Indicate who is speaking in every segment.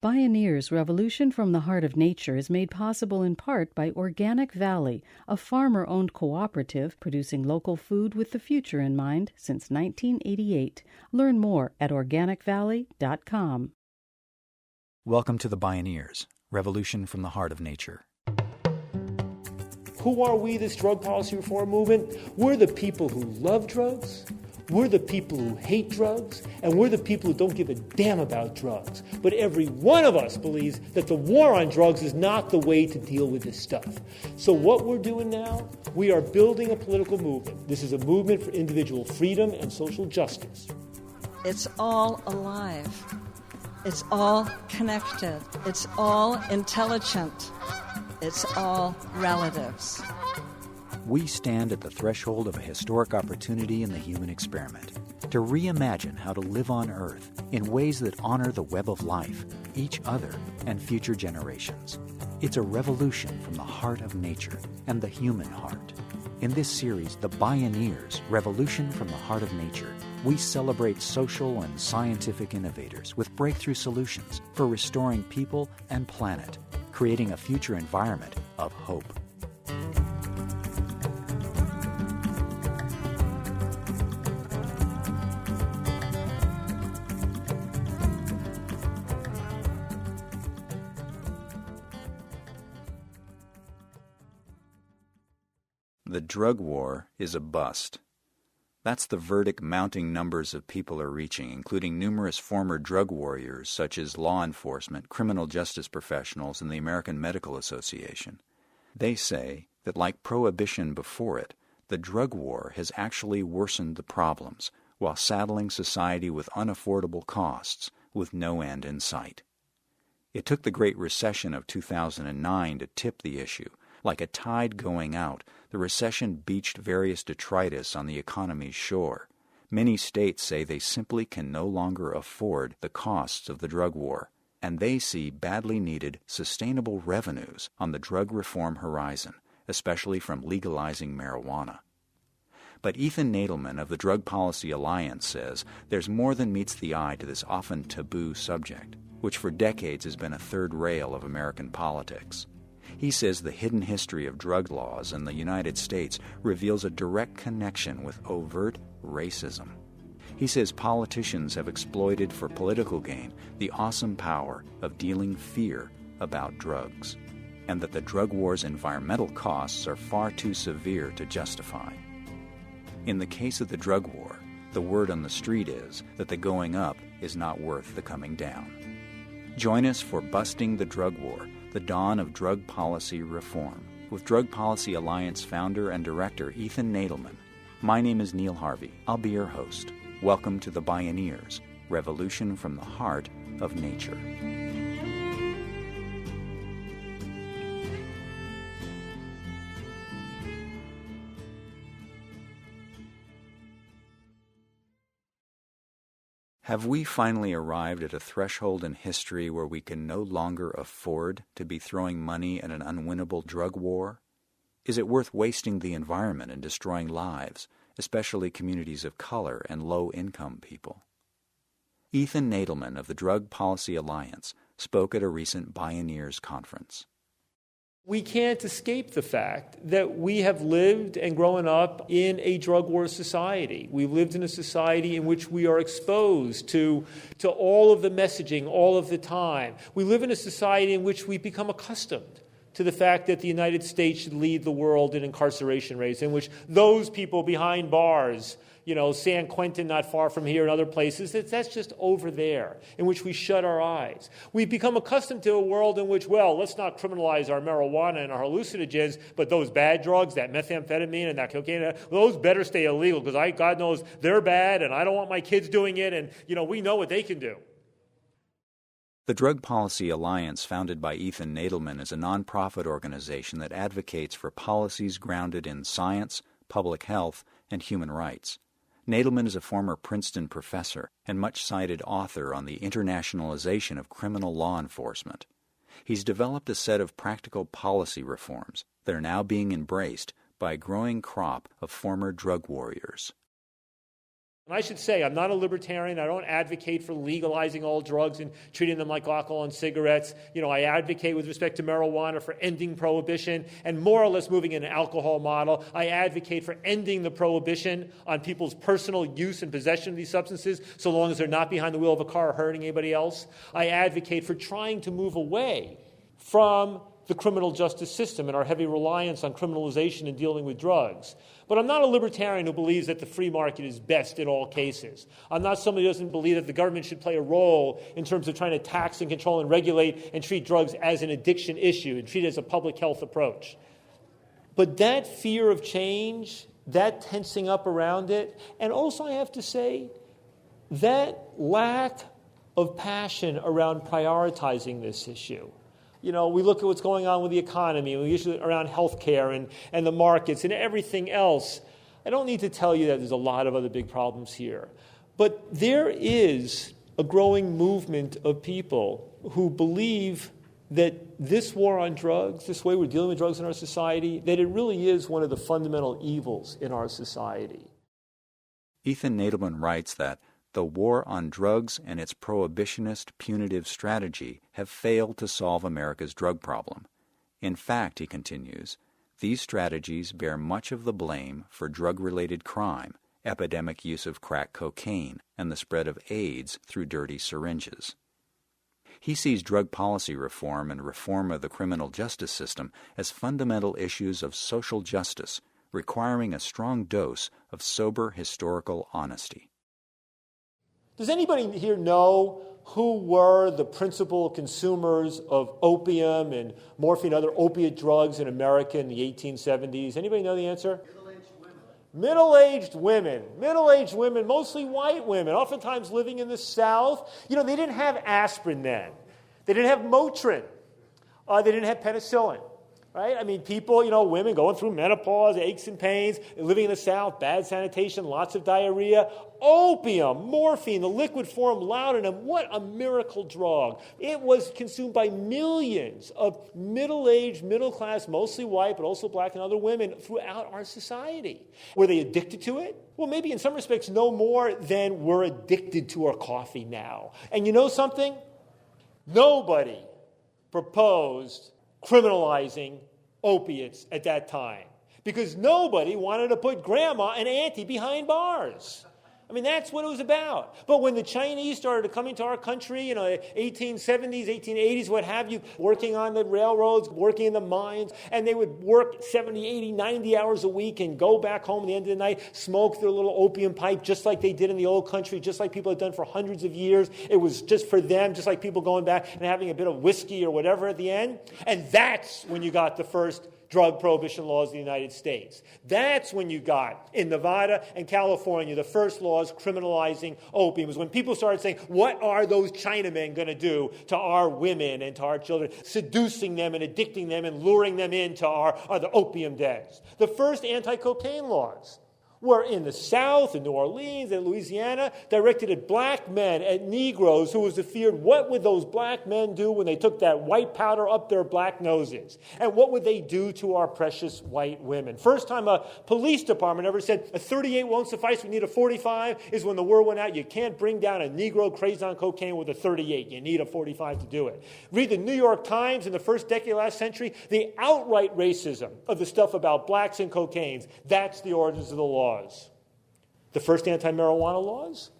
Speaker 1: Bioneers' Revolution from the Heart of Nature is made possible in part by Organic Valley, a farmer-owned cooperative producing local food with the future in mind since 1988. Learn more at organicvalley.com.
Speaker 2: Welcome to the Bioneers, Revolution from the Heart of Nature.
Speaker 3: Who are we, this drug policy reform movement? We're the people who love drugs, we're the people who hate drugs, and we're the people who don't give a damn about drugs. But every one of us believes that the war on drugs is not the way to deal with this stuff. So what we're doing now, we are building a political movement. This is a movement for individual freedom and social justice.
Speaker 4: It's all alive. It's all connected. It's all intelligent. It's all relatives.
Speaker 2: We stand at the threshold of a historic opportunity in the human experiment to reimagine how to live on Earth in ways that honor the web of life, each other, and future generations. It's a revolution from the heart of nature and the human heart. In this series, The Bioneers, Revolution from the Heart of Nature, we celebrate social and scientific innovators with breakthrough solutions for restoring people and planet, creating a future environment of hope. The drug war is a bust. That's the verdict mounting numbers of people are reaching, including numerous former drug warriors such as law enforcement, criminal justice professionals, and the American Medical Association. They say that like prohibition before it, the drug war has actually worsened the problems while saddling society with unaffordable costs with no end in sight. It took the Great Recession of 2009 to tip the issue. Like a tide going out, the recession beached various detritus on the economy's shore. Many states say they simply can no longer afford the costs of the drug war, and they see badly needed, sustainable revenues on the drug reform horizon, especially from legalizing marijuana. But Ethan Nadelmann of the Drug Policy Alliance says there's more than meets the eye to this often taboo subject, which for decades has been a third rail of American politics. He says the hidden history of drug laws in the United States reveals a direct connection with overt racism. He says politicians have exploited for political gain the awesome power of dealing fear about drugs, and that the drug war's environmental costs are far too severe to justify. In the case of the drug war, the word on the street is that the going up is not worth the coming down. Join us for Busting the Drug War, the dawn of drug policy reform, with Drug Policy Alliance founder and director Ethan Nadelmann. My name is Neil Harvey. I'll be your host. Welcome to the Bioneers, Revolution from the Heart of Nature. Have we finally arrived at a threshold in history where we can no longer afford to be throwing money at an unwinnable drug war? Is it worth wasting the environment and destroying lives, especially communities of color and low-income people? Ethan Nadelmann of the Drug Policy Alliance spoke at a recent Bioneers conference.
Speaker 3: We can't escape the fact that we have lived and grown up in a drug war society. We've lived in a society in which we are exposed to all of the messaging all of the time. We live in a society in which we've become accustomed to the fact that the United States should lead the world in incarceration rates, in which those people behind bars, San Quentin not far from here and other places, that's just over there, in which we shut our eyes. We've become accustomed to a world in which, let's not criminalize our marijuana and our hallucinogens, but those bad drugs, that methamphetamine and that cocaine, those better stay illegal because God knows they're bad and I don't want my kids doing it and, we know what they can do.
Speaker 2: The Drug Policy Alliance, founded by Ethan Nadelmann, is a nonprofit organization that advocates for policies grounded in science, public health, and human rights. Nadelmann is a former Princeton professor and much-cited author on the internationalization of criminal law enforcement. He's developed a set of practical policy reforms that are now being embraced by a growing crop of former drug warriors.
Speaker 3: I should say, I'm not a libertarian. I don't advocate for legalizing all drugs and treating them like alcohol and cigarettes. I advocate with respect to marijuana for ending prohibition and more or less moving in an alcohol model. I advocate for ending the prohibition on people's personal use and possession of these substances so long as they're not behind the wheel of a car or hurting anybody else. I advocate for trying to move away from the criminal justice system and our heavy reliance on criminalization in dealing with drugs. But I'm not a libertarian who believes that the free market is best in all cases. I'm not somebody who doesn't believe that the government should play a role in terms of trying to tax and control and regulate and treat drugs as an addiction issue and treat it as a public health approach. But that fear of change, that tensing up around it, and also I have to say, that lack of passion around prioritizing this issue. We look at what's going on with the economy, and we issue around healthcare and the markets and everything else. I don't need to tell you that there's a lot of other big problems here. But there is a growing movement of people who believe that this war on drugs, this way we're dealing with drugs in our society, that it really is one of the fundamental evils in our society.
Speaker 2: Ethan Nadelmann writes that the war on drugs and its prohibitionist punitive strategy have failed to solve America's drug problem. In fact, he continues, these strategies bear much of the blame for drug-related crime, epidemic use of crack cocaine, and the spread of AIDS through dirty syringes. He sees drug policy reform and reform of the criminal justice system as fundamental issues of social justice, requiring a strong dose of sober historical honesty.
Speaker 3: Does anybody here know who were the principal consumers of opium and morphine and other opiate drugs in America in the 1870s? Anybody know the answer? Middle-aged women. Middle-aged women, mostly white women, oftentimes living in the South. They didn't have aspirin then. They didn't have Motrin. They didn't have penicillin. Right? I mean, people, women going through menopause, aches and pains, living in the South, bad sanitation, lots of diarrhea. Opium, morphine, the liquid form laudanum, what a miracle drug. It was consumed by millions of middle-aged, middle-class, mostly white, but also black and other women throughout our society. Were they addicted to it? Well, maybe in some respects no more than we're addicted to our coffee now. And you know something? Nobody proposed criminalizing opiates at that time because nobody wanted to put grandma and auntie behind bars. I mean, that's what it was about. But when the Chinese started coming to our country, 1870s, 1880s, what have you, working on the railroads, working in the mines, and they would work 70, 80, 90 hours a week and go back home at the end of the night, smoke their little opium pipe just like they did in the old country, just like people had done for hundreds of years. It was just for them, just like people going back and having a bit of whiskey or whatever at the end. And that's when you got the first drug prohibition laws in the United States. That's when you got, in Nevada and California, the first laws criminalizing opium. It was when people started saying, what are those Chinamen going to do to our women and to our children, seducing them and addicting them and luring them into the opium dens. The first anti-cocaine laws were in the South, in New Orleans, and Louisiana, directed at black men, at Negroes, who was feared. What would those black men do when they took that white powder up their black noses? And what would they do to our precious white women? First time a police department ever said, a 38 won't suffice, we need a 45, is when the word went out, you can't bring down a Negro crazed on cocaine with a 38. You need a 45 to do it. Read the New York Times in the first decade of last century, the outright racism of the stuff about blacks and cocaines. That's the origins of the law. The first anti-marijuana laws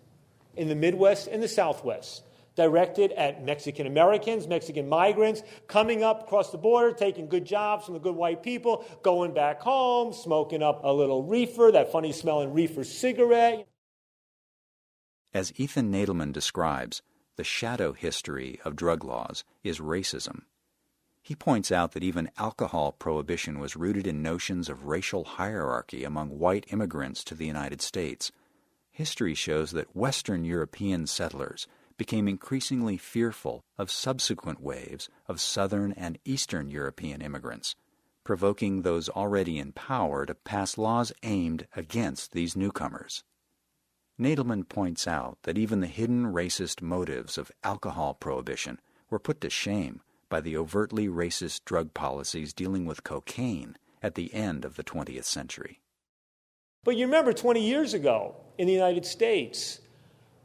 Speaker 3: in the Midwest and the Southwest, directed at Mexican Americans, Mexican migrants, coming up across the border, taking good jobs from the good white people, going back home, smoking up a little reefer, that funny smelling reefer cigarette.
Speaker 2: As Ethan Nadelmann describes, the shadow history of drug laws is racism. He points out that even alcohol prohibition was rooted in notions of racial hierarchy among white immigrants to the United States. History shows that Western European settlers became increasingly fearful of subsequent waves of Southern and Eastern European immigrants, provoking those already in power to pass laws aimed against these newcomers. Nadelmann points out that even the hidden racist motives of alcohol prohibition were put to shame by the overtly racist drug policies dealing with cocaine at the end of the 20th century.
Speaker 3: But you remember 20 years ago in the United States,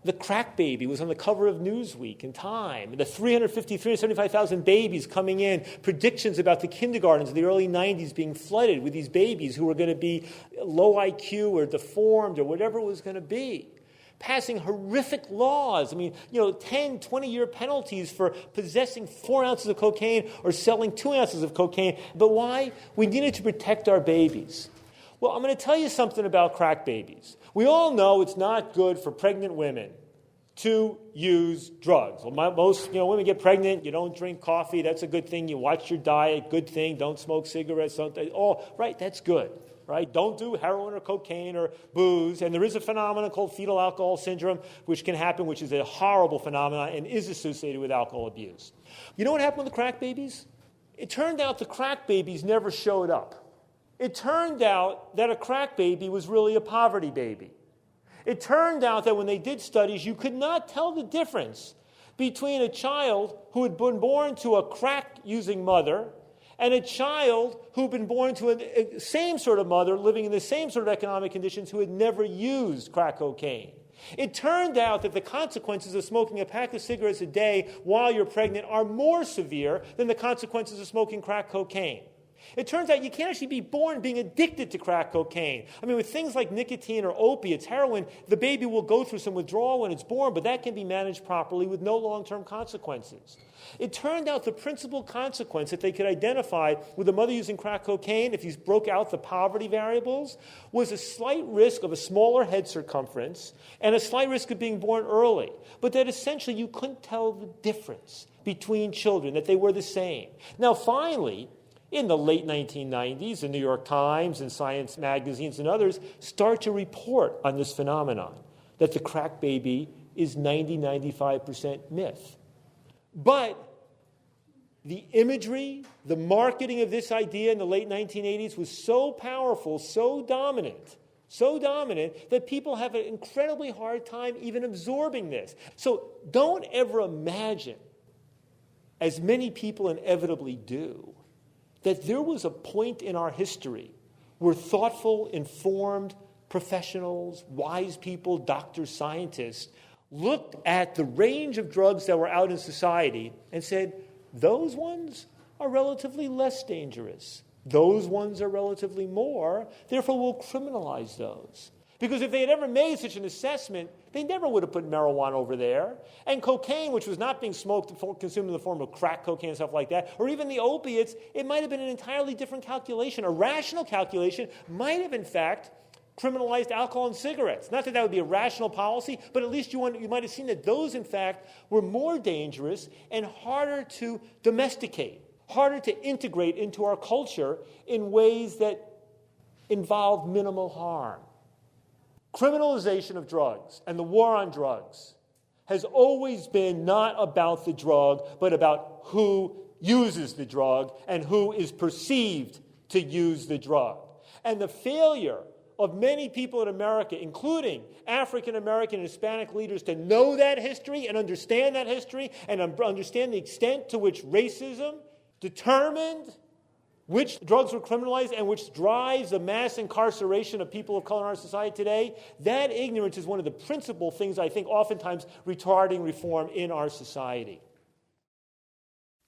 Speaker 3: the crack baby was on the cover of Newsweek and Time. The 375,000 babies coming in, predictions about the kindergartens in the early 90s being flooded with these babies who were going to be low IQ or deformed or whatever it was going to be. Passing horrific laws. 10, 20-year penalties for possessing 4 ounces of cocaine or selling 2 ounces of cocaine. But why? We needed to protect our babies. Well, I'm going to tell you something about crack babies. We all know it's not good for pregnant women to use drugs. Well, most women get pregnant, you don't drink coffee, that's a good thing. You watch your diet, good thing. Don't smoke cigarettes, right, that's good. Right? Don't do heroin or cocaine or booze. And there is a phenomenon called fetal alcohol syndrome, which can happen, which is a horrible phenomenon and is associated with alcohol abuse. You know what happened with the crack babies? It turned out the crack babies never showed up. It turned out that a crack baby was really a poverty baby. It turned out that when they did studies, you could not tell the difference between a child who had been born to a crack-using mother and a child who had been born to a same sort of mother living in the same sort of economic conditions who had never used crack cocaine. It turned out that the consequences of smoking a pack of cigarettes a day while you're pregnant are more severe than the consequences of smoking crack cocaine. It turns out you can't actually be born being addicted to crack cocaine. With things like nicotine or opiates, heroin, the baby will go through some withdrawal when it's born, but that can be managed properly with no long-term consequences. It turned out the principal consequence that they could identify with a mother using crack cocaine, if you broke out the poverty variables, was a slight risk of a smaller head circumference and a slight risk of being born early, but that essentially you couldn't tell the difference between children, that they were the same. Now, finally, in the late 1990s, the New York Times and Science magazines and others start to report on this phenomenon, that the crack baby is 95% myth. But the imagery, the marketing of this idea in the late 1980s was so powerful, so dominant, that people have an incredibly hard time even absorbing this. So don't ever imagine, as many people inevitably do, that there was a point in our history where thoughtful, informed professionals, wise people, doctors, scientists, looked at the range of drugs that were out in society and said, those ones are relatively less dangerous. Those ones are relatively more. Therefore, we'll criminalize those. Because if they had ever made such an assessment, they never would have put marijuana over there. And cocaine, which was not being smoked, consumed in the form of crack cocaine and stuff like that, or even the opiates, it might have been an entirely different calculation. A rational calculation might have, in fact, criminalized alcohol and cigarettes. Not that that would be a rational policy, but at least you might have seen that those, in fact, were more dangerous and harder to domesticate, harder to integrate into our culture in ways that involved minimal harm. Criminalization of drugs and the war on drugs has always been not about the drug, but about who uses the drug and who is perceived to use the drug. And the failure of many people in America, including African American and Hispanic leaders, to know that history and understand that history and understand the extent to which racism determined which drugs were criminalized and which drives the mass incarceration of people of color in our society today, that ignorance is one of the principal things, I think, oftentimes retarding reform in our society.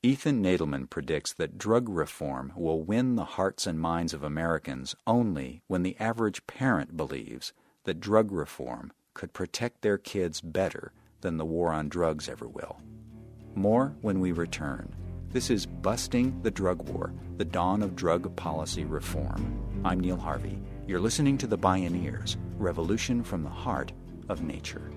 Speaker 2: Ethan Nadelmann predicts that drug reform will win the hearts and minds of Americans only when the average parent believes that drug reform could protect their kids better than the war on drugs ever will. More when we return. This is Busting the Drug War, the dawn of drug policy reform. I'm Neil Harvey. You're listening to the Bioneers, Revolution from the Heart of Nature.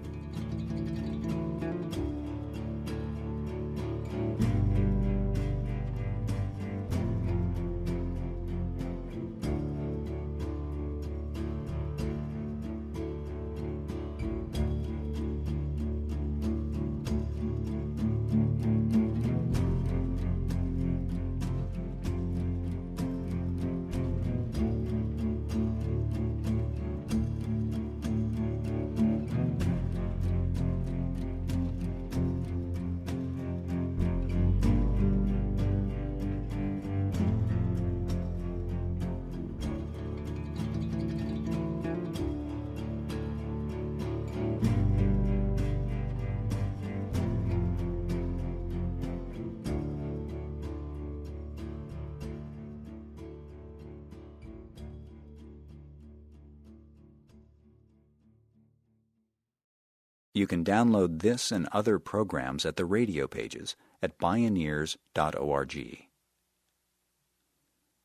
Speaker 2: You can download this and other programs at the radio pages at Bioneers.org.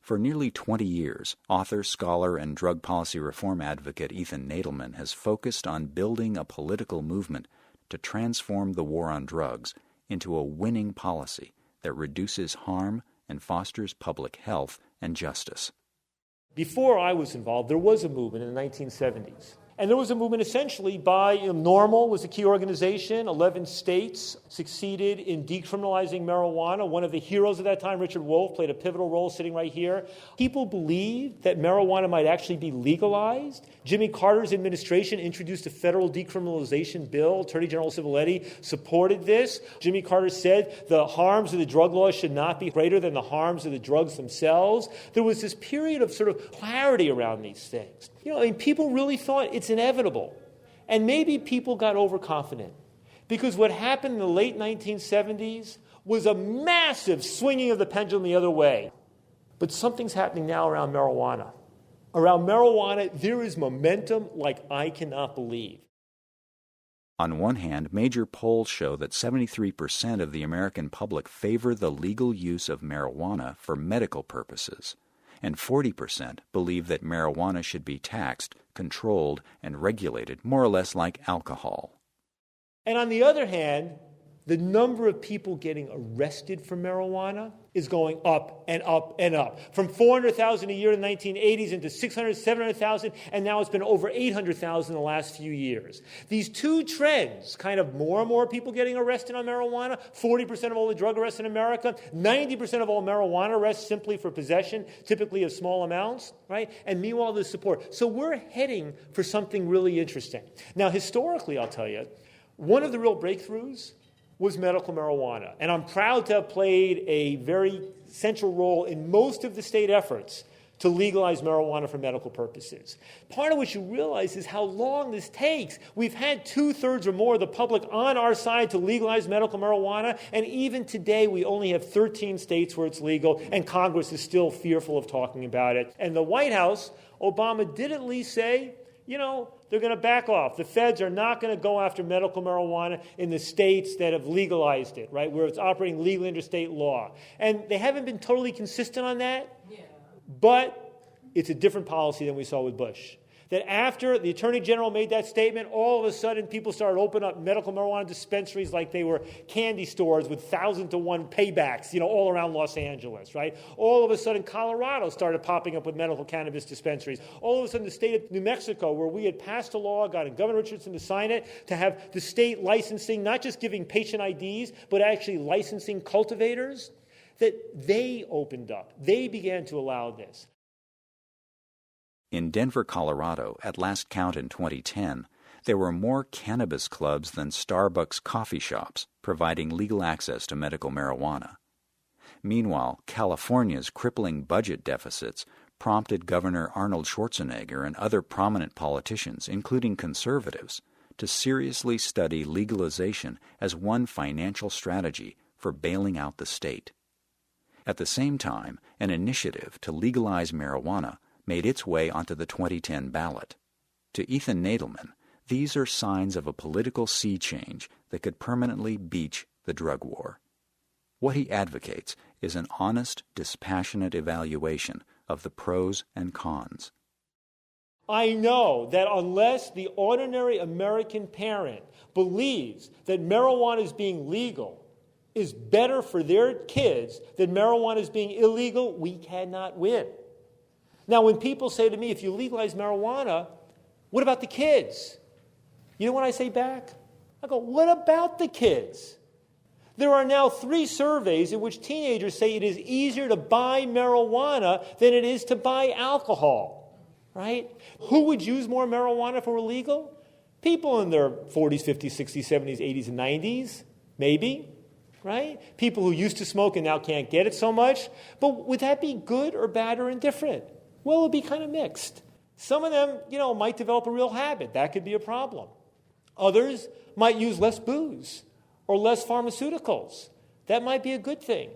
Speaker 2: For nearly 20 years, author, scholar, and drug policy reform advocate Ethan Nadelmann has focused on building a political movement to transform the war on drugs into a winning policy that reduces harm and fosters public health and justice.
Speaker 3: Before I was involved, there was a movement in the 1970s. And there was a movement essentially by NORML was a key organization. 11 states succeeded in decriminalizing marijuana. One of the heroes of that time, Richard Wolff, played a pivotal role sitting right here. People believed that marijuana might actually be legalized. Jimmy Carter's administration introduced a federal decriminalization bill. Attorney General Civiletti supported this. Jimmy Carter said the harms of the drug laws should not be greater than the harms of the drugs themselves. There was this period of sort of clarity around these things. People really thought it's inevitable. And maybe people got overconfident. Because what happened in the late 1970s was a massive swinging of the pendulum the other way. But something's happening now around marijuana. Around marijuana, there is momentum like I cannot believe.
Speaker 2: On one hand, major polls show that 73% of the American public favor the legal use of marijuana for medical purposes, and 40% believe that marijuana should be taxed, controlled, and regulated more or less like alcohol.
Speaker 3: And on the other hand, the number of people getting arrested for marijuana is going up and up and up. From 400,000 a year in the 1980s into 600,000, 700,000, and now it's been over 800,000 in the last few years. These two trends, kind of more and more people getting arrested on marijuana, 40% of all the drug arrests in America, 90% of all marijuana arrests simply for possession, typically of small amounts, right? And meanwhile, the support. So we're heading for something really interesting. Now, historically, I'll tell you, one of the real breakthroughs was medical marijuana. And I'm proud to have played a very central role in most of the state efforts to legalize marijuana for medical purposes. Part of what you realize is how long this takes. We've had 2/3 or more of the public on our side to legalize medical marijuana, and even today we only have 13 states where it's legal, and Congress is still fearful of talking about it. And the White House, Obama did at least say, they're going to back off. The feds are not going to go after medical marijuana in the states that have legalized it, right, where it's operating legally under state law. And they haven't been totally consistent on that, but it's a different policy than we saw with Bush. That after the Attorney General made that statement, all of a sudden people started opening up medical marijuana dispensaries like they were candy stores with 1,000-to-1 paybacks, all around Los Angeles, right? All of a sudden Colorado started popping up with medical cannabis dispensaries. All of a sudden the state of New Mexico, where we had passed a law, got Governor Richardson to sign it, to have the state licensing, not just giving patient IDs, but actually licensing cultivators, that they opened up. They began to allow this.
Speaker 2: In Denver, Colorado, at last count in 2010, there were more cannabis clubs than Starbucks coffee shops providing legal access to medical marijuana. Meanwhile, California's crippling budget deficits prompted Governor Arnold Schwarzenegger and other prominent politicians, including conservatives, to seriously study legalization as one financial strategy for bailing out the state. At the same time, an initiative to legalize marijuana made its way onto the 2010 ballot. To Ethan Nadelmann, these are signs of a political sea change that could permanently beach the drug war. What he advocates is an honest, dispassionate evaluation of the pros and cons.
Speaker 3: I know that unless the ordinary American parent believes that marijuana is being legal is better for their kids than marijuana is being illegal, we cannot win. Now, when people say to me, if you legalize marijuana, what about the kids? You know what I say back? I go, what about the kids? There are now 3 surveys in which teenagers say it is easier to buy marijuana than it is to buy alcohol, right? Who would use more marijuana if it were legal? People in their 40s, 50s, 60s, 70s, 80s, and 90s, maybe, right? People who used to smoke and now can't get it so much. But would that be good or bad or indifferent? Well, it would be kind of mixed. Some of them, might develop a real habit. That could be a problem. Others might use less booze or less pharmaceuticals. That might be a good thing.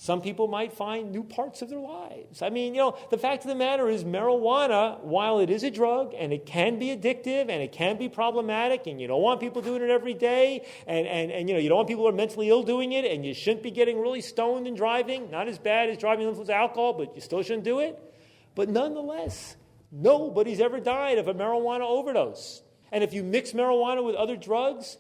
Speaker 3: Some people might find new parts of their lives. I mean, the fact of the matter is marijuana, while it is a drug and it can be addictive and it can be problematic and you don't want people doing it every day and you don't want people who are mentally ill doing it and you shouldn't be getting really stoned and driving, not as bad as driving under the influence of alcohol, but you still shouldn't do it. But nonetheless, nobody's ever died of a marijuana overdose. And if you mix marijuana with other drugs,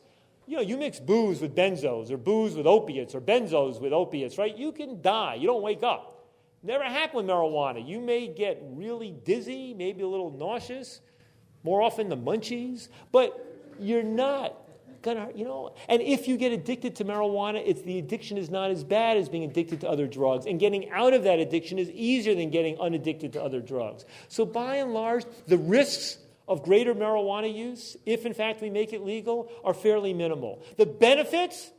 Speaker 3: you mix booze with benzos or booze with opiates or benzos with opiates, right? You can die. You don't wake up. Never happened with marijuana. You may get really dizzy, maybe a little nauseous, more often the munchies, but you're not going to, and if you get addicted to marijuana, the addiction is not as bad as being addicted to other drugs. And getting out of that addiction is easier than getting unaddicted to other drugs. So by and large, the risks of greater marijuana use, if in fact we make it legal, are fairly minimal. The benefits,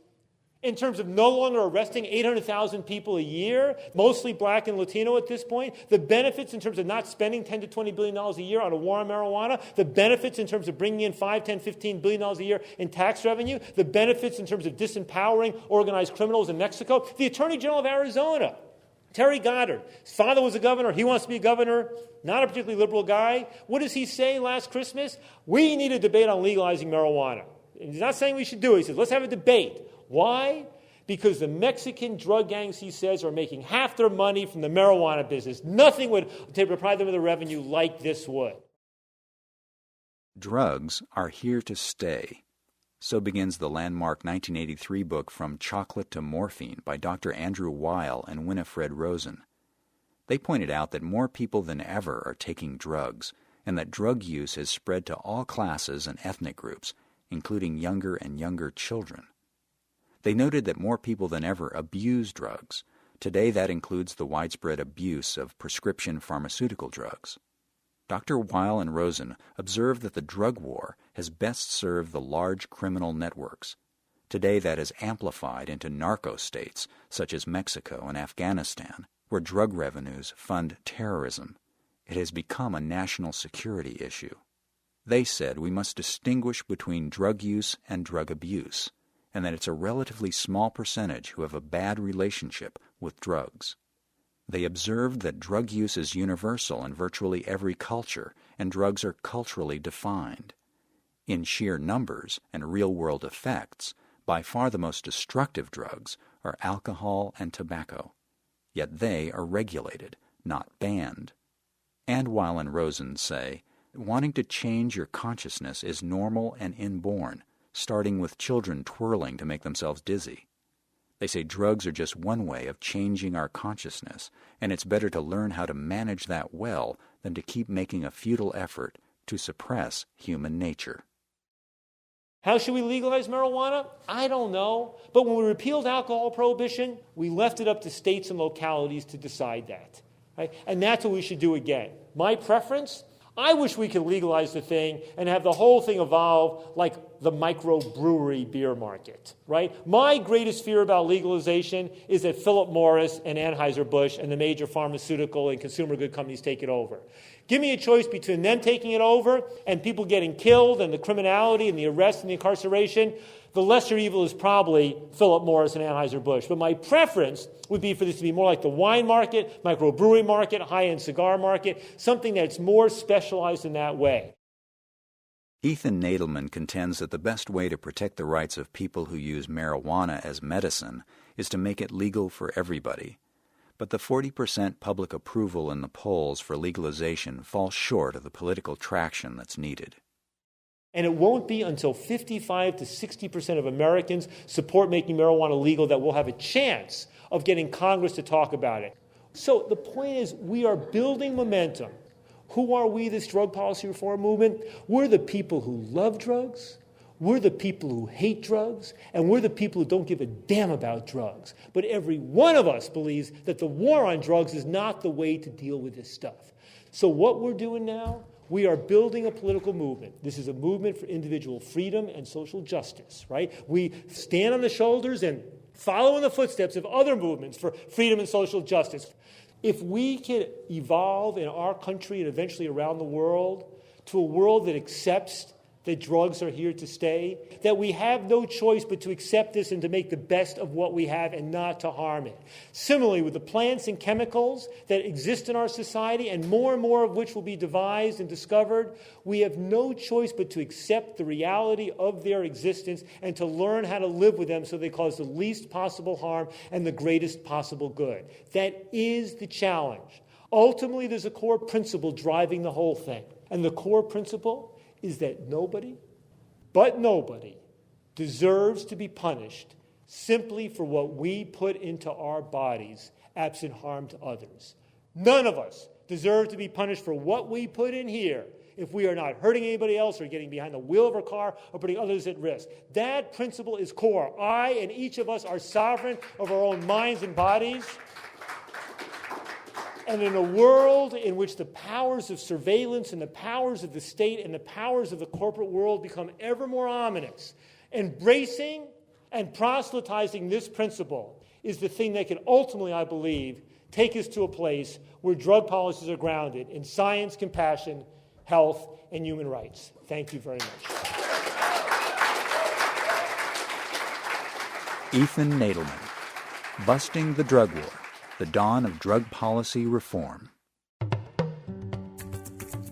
Speaker 3: in terms of no longer arresting 800,000 people a year, mostly black and Latino at this point, the benefits in terms of not spending $10 to $20 billion a year on a war on marijuana, the benefits in terms of bringing in $5, $10, $15 billion a year in tax revenue, the benefits in terms of disempowering organized criminals in Mexico. The Attorney General of Arizona, Terry Goddard, his father was a governor, he wants to be a governor, not a particularly liberal guy. What does he say last Christmas? We need a debate on legalizing marijuana. And he's not saying we should do it. He says, let's have a debate. Why? Because the Mexican drug gangs, he says, are making half their money from the marijuana business. Nothing would deprive them of the revenue like this would.
Speaker 2: Drugs are here to stay. So begins the landmark 1983 book From Chocolate to Morphine by Dr. Andrew Weil and Winifred Rosen. They pointed out that more people than ever are taking drugs, and that drug use has spread to all classes and ethnic groups, including younger and younger children. They noted that more people than ever abuse drugs. Today that includes the widespread abuse of prescription pharmaceutical drugs. Dr. Weil and Rosen observed that the drug war has best served the large criminal networks. Today that is amplified into narco-states such as Mexico and Afghanistan, where drug revenues fund terrorism. It has become a national security issue. They said we must distinguish between drug use and drug abuse, and that it's a relatively small percentage who have a bad relationship with drugs. They observed that drug use is universal in virtually every culture, and drugs are culturally defined. In sheer numbers and real-world effects, by far the most destructive drugs are alcohol and tobacco. Yet they are regulated, not banned. And Weil and Rosen say, wanting to change your consciousness is normal and inborn, starting with children twirling to make themselves dizzy. They say drugs are just one way of changing our consciousness, and it's better to learn how to manage that well than to keep making a futile effort to suppress human nature.
Speaker 3: How should we legalize marijuana? I don't know. But when we repealed alcohol prohibition, we left it up to states and localities to decide that. Right? And that's what we should do again. My preference? I wish we could legalize the thing and have the whole thing evolve like the microbrewery beer market, right? My greatest fear about legalization is that Philip Morris and Anheuser-Busch and the major pharmaceutical and consumer good companies take it over. Give me a choice between them taking it over and people getting killed and the criminality and the arrest and the incarceration. The lesser evil is probably Philip Morris and Anheuser-Busch. But my preference would be for this to be more like the wine market, microbrewery market, high-end cigar market, something that's more specialized in that way.
Speaker 2: Ethan Nadelmann contends that the best way to protect the rights of people who use marijuana as medicine is to make it legal for everybody. But the 40% public approval in the polls for legalization falls short of the political traction that's needed.
Speaker 3: And it won't be until 55 to 60% of Americans support making marijuana legal that we'll have a chance of getting Congress to talk about it. So the point is, we are building momentum. Who are we, this drug policy reform movement? We're the people who love drugs, we're the people who hate drugs, and we're the people who don't give a damn about drugs. But every one of us believes that the war on drugs is not the way to deal with this stuff. So what we're doing now, we are building a political movement. This is a movement for individual freedom and social justice, right? We stand on the shoulders and follow in the footsteps of other movements for freedom and social justice. If we can evolve in our country and eventually around the world to a world that accepts that drugs are here to stay, that we have no choice but to accept this and to make the best of what we have and not to harm it. Similarly, with the plants and chemicals that exist in our society, and more of which will be devised and discovered, we have no choice but to accept the reality of their existence and to learn how to live with them so they cause the least possible harm and the greatest possible good. That is the challenge. Ultimately, there's a core principle driving the whole thing. And the core principle is that nobody deserves to be punished simply for what we put into our bodies, absent harm to others. None of us deserve to be punished for what we put in here if we are not hurting anybody else or getting behind the wheel of our car or putting others at risk. That principle is core. I and each of us are sovereign of our own minds and bodies. And in a world in which the powers of surveillance and the powers of the state and the powers of the corporate world become ever more ominous, embracing and proselytizing this principle is the thing that can ultimately, I believe, take us to a place where drug policies are grounded in science, compassion, health, and human rights. Thank you very much.
Speaker 2: Ethan Nadelmann, Busting the Drug War, the Dawn of Drug Policy Reform.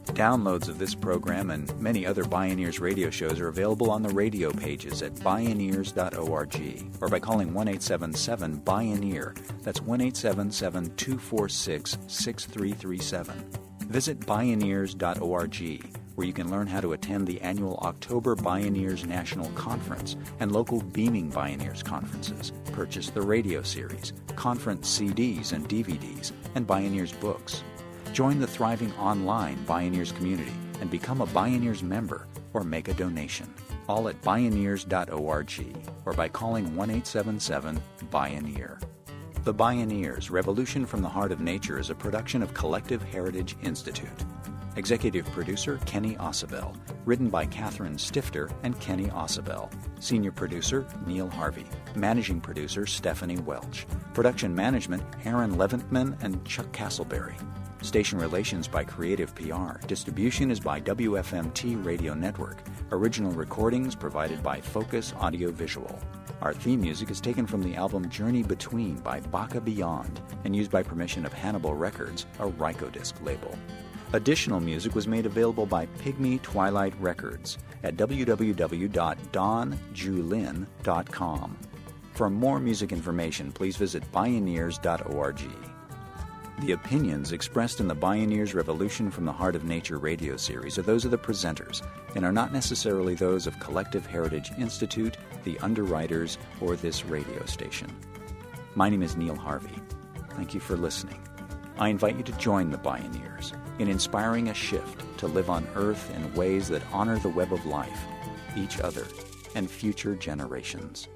Speaker 2: Downloads of this program and many other Bioneers radio shows are available on the radio pages at bioneers.org or by calling 1-877-BIONEER. That's 1-877-246-6337. Visit bioneers.org, where you can learn how to attend the annual October Bioneers National Conference and local Beaming Bioneers conferences, purchase the radio series, conference CDs and DVDs, and Bioneers books. Join the thriving online Bioneers community and become a Bioneers member or make a donation, all at bioneers.org or by calling 1-877-BIONEER. The Bioneers, Revolution from the Heart of Nature is a production of Collective Heritage Institute. Executive producer, Kenny Ausubel. Written by Catherine Stifter and Kenny Ausubel. Senior producer, Neil Harvey. Managing producer, Stephanie Welch. Production management, Aaron Leventman and Chuck Castleberry. Station relations by Creative PR. Distribution is by WFMT Radio Network. Original recordings provided by Focus Audio Visual. Our theme music is taken from the album Journey Between by Baka Beyond and used by permission of Hannibal Records, a Rykodisc label. Additional music was made available by Pygmy Twilight Records at www.donjulin.com. For more music information, please visit bioneers.org. The opinions expressed in the Bioneers Revolution from the Heart of Nature radio series are those of the presenters and are not necessarily those of Collective Heritage Institute, the underwriters, or this radio station. My name is Neil Harvey. Thank you for listening. I invite you to join the Bioneers in inspiring a shift to live on Earth in ways that honor the web of life, each other, and future generations.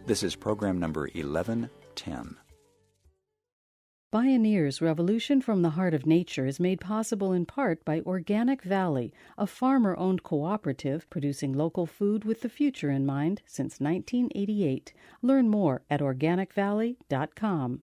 Speaker 2: This is program number 1110.
Speaker 1: Bioneers, Revolution from the Heart of Nature is made possible in part by Organic Valley, a farmer-owned cooperative producing local food with the future in mind since 1988. Learn more at organicvalley.com.